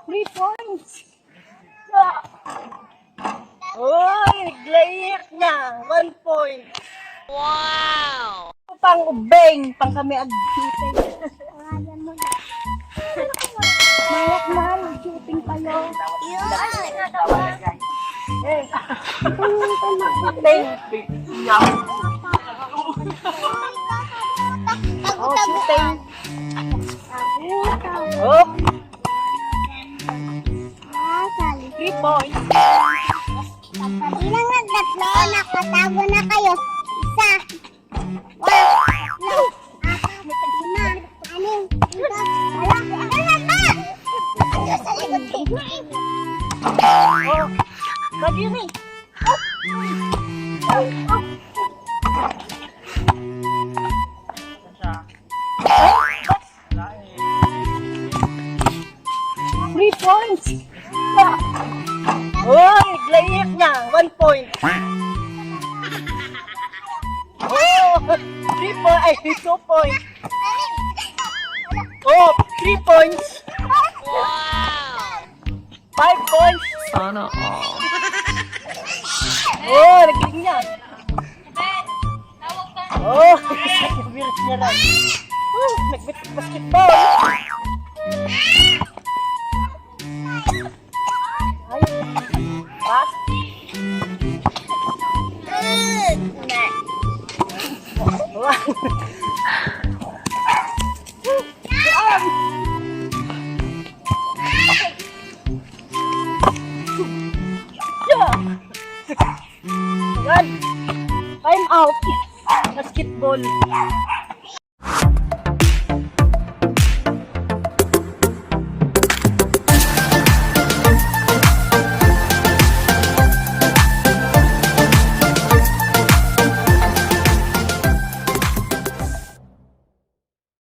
3 points. Uy, naglayik niya. 1 point. Wow! Pang ubeng, pang kami ag-shooting. Mayat man, mag-shooting kayo. Eh, shooting. Oh, shooting. Oh, 3 points. Ilang nga tatlo, nakatago na kayo. Isa. Tatlo. Apat. Lima. Anim. Pito. Walo. Ano ba? Ano sa likod ko? Oh, lagi yun eh. Three points. Oh, naglayik niya. 1 point. Oh, 3 points. Ay, 2 points. Oh, 3 points. Wow! 5 points. Sana all. Oh, nagling niya. Oh, nagbirit niya lang. Nagbit basketball. Ay, pass. Time out. Basketball.